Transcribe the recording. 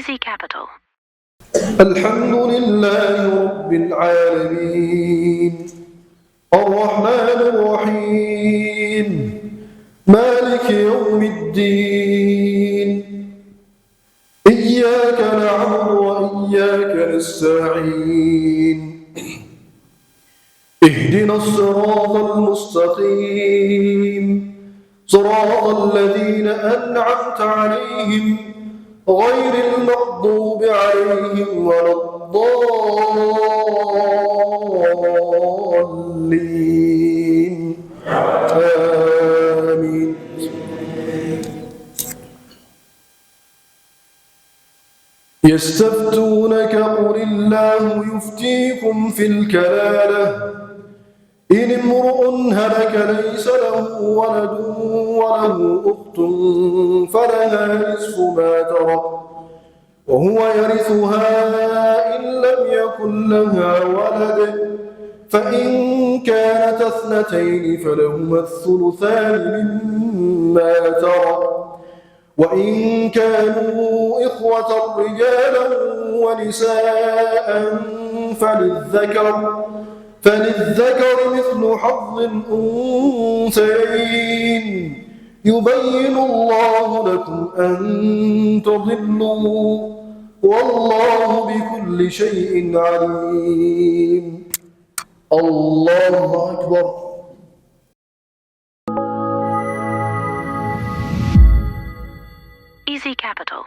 Easy Capital. الحمد لله رب العالمين الرحمن الرحيم مالك يوم الدين إياك نعبد وإياك نستعين اهدنا الصراط المستقيم صراط الذين أنعمت عليهم غير المغضوب عليهم ولا الضالين آمين. يستفتونك قل الله يفتيكم في الكلالة إن امرؤ هلك ليس له ولد وله أخت فلها نصف ما ترك وهو يرثها إن لم يكن لها ولد فإن كانت اثنتين فلهما الثلثان مما ترك وإن كانوا إخوة رجالا ونساء فللذكر مثل حظ الأنثيين يبين الله لكم أن تضلوا والله بكل شيء عليم. الله أكبر. Easy Capital.